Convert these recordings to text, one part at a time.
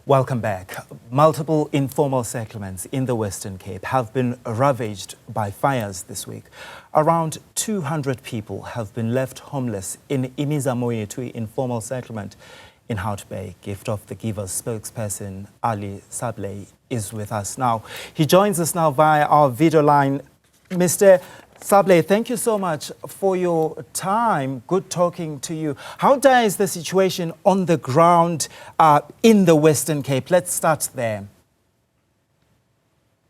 Welcome back. Multiple informal settlements in the Western Cape have been ravaged by fires this week. Around 200 people have been left homeless in Imizamo Yethu informal settlement in Hout Bay. Gift of the Givers spokesperson Ali Sablay is with us now. He joins us now via our video line. Mr. Sablay, thank you so much for your time. Good talking to you. How dire is the situation on the ground in the Western Cape? Let's start there.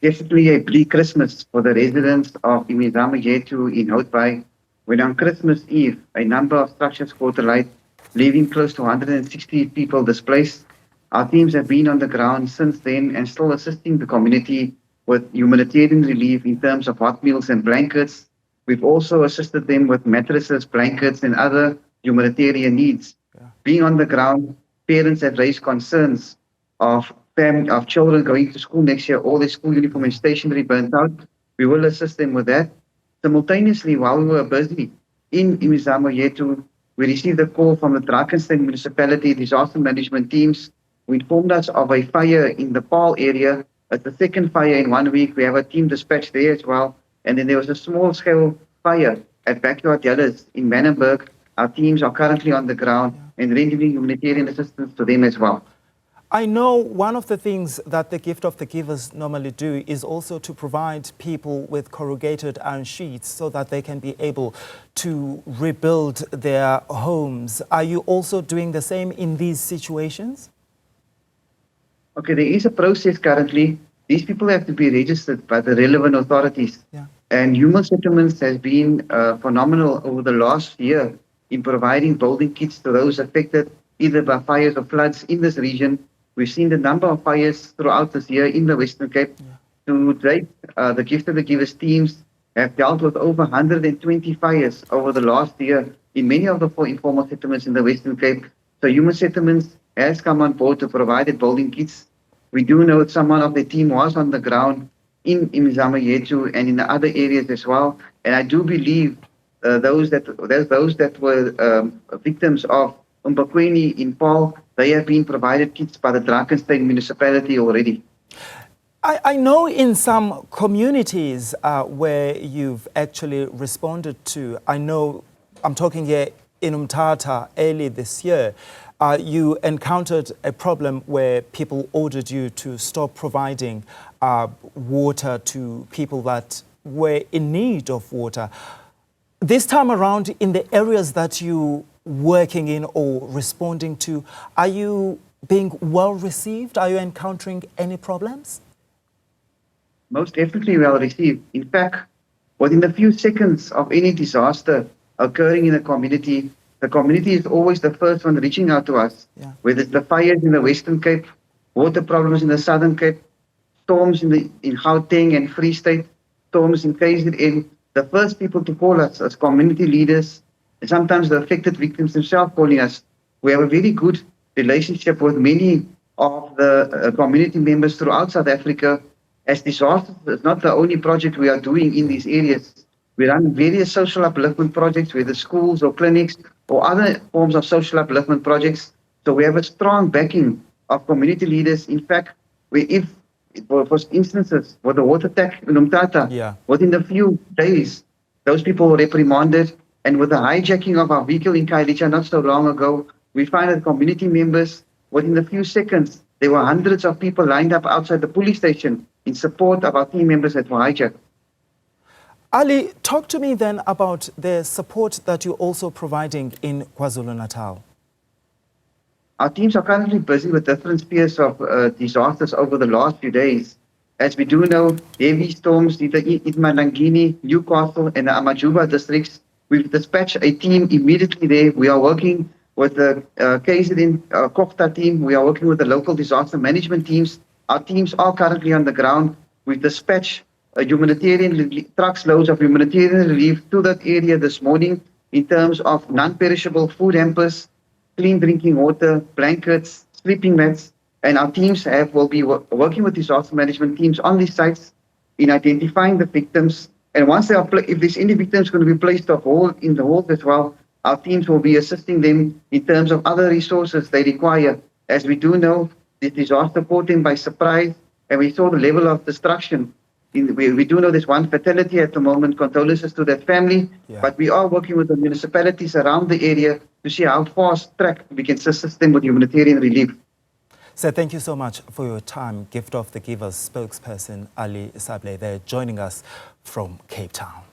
Definitely a bleak Christmas for the residents of Imizamo Yethu in Hout Bay, when on Christmas Eve, a number of structures caught alight, leaving close to 160 people displaced. Our teams have been on the ground since then and still assisting the community with humanitarian relief in terms of hot meals and blankets. We've also assisted them with mattresses, blankets, and other humanitarian needs. Yeah. Being on the ground, parents have raised concerns of children going to school next year, all their school uniform and stationery burnt out. We will assist them with that. Simultaneously, while we were busy in Imizamo Yethu, we received a call from the Drakensberg municipality disaster management teams who informed us of a fire in the Paarl area. It's the second fire in 1 week. We have a team dispatched there as well. And then there was a small-scale fire at Backyard Yellows in Manenberg. Our teams are currently on the ground and rendering humanitarian assistance to them as well. I know one of the things that the Gift of the Givers normally do is also to provide people with corrugated iron sheets so that they can be able to rebuild their homes. Are you also doing the same in these situations? Okay, there is a process currently. These people have to be registered by the relevant authorities. Yeah. And Human Settlements has been phenomenal over the last year in providing building kits to those affected either by fires or floods in this region. We've seen the number of fires throughout this year in the Western Cape. Yeah. To date, the Gift of the Givers teams have dealt with over 120 fires over the last year in many of the 4 informal settlements in the Western Cape. So Human Settlements has come on board to provide building kits. We do know that someone of the team was on the ground in Imizamo Yethu and in the other areas as well. And I do believe those that were victims of Umbakweni in Paarl, they have been provided kits by the Drakensberg municipality already. I know in some communities where you've actually responded to, I know I'm talking here in Umtata early this year, you encountered a problem where people ordered you to stop providing water to people that were in need of water. This time around, in the areas that you working in or responding to, are you being well received? Are you encountering any problems? Most definitely well received. In fact, within a few seconds of any disaster occurring in a community, the community is always the first one reaching out to us. Yeah. Whether it's the fires in the Western Cape, water problems in the Southern Cape, storms in Gauteng and Free State, storms in KZN, the first people to call us as community leaders, and sometimes the affected victims themselves calling us. We have a very good relationship with many of the community members throughout South Africa. As disaster is not the only project we are doing in these areas. We run various social upliftment projects, whether schools or clinics or other forms of social upliftment projects. So we have a strong backing of community leaders. In fact, for instances, with the water attack in Umtata, within a few days, those people were reprimanded. And with the hijacking of our vehicle in Kailicha not so long ago, we find that community members, within a few seconds, there were hundreds of people lined up outside the police station in support of our team members that were hijacked. Ali, talk to me then about the support that you're also providing in KwaZulu-Natal. Our teams are currently busy with different spheres of disasters over the last few days. As we do know, heavy storms in the Itmalangini, Newcastle and the Amajuba districts. We've dispatched a team immediately there. We are working with the KZN Kokta team. We are working with the local disaster management teams. Our teams are currently on the ground. We've dispatched trucks loads of humanitarian relief to that area this morning in terms of non-perishable food hampers, clean drinking water, blankets, sleeping mats. And our teams will be working with disaster management teams on these sites in identifying the victims. And once they are, if there's any victims going to be placed in the hold as well, our teams will be assisting them in terms of other resources they require. As we do know, The disaster caught them by surprise, and we saw the level of destruction. We do know there's one fatality at the moment, condolences to that family, but we are working with the municipalities around the area to see how fast-track we can assist them with humanitarian relief. So thank you so much for your time. Gift of the Givers spokesperson Ali Sablay there joining us from Cape Town.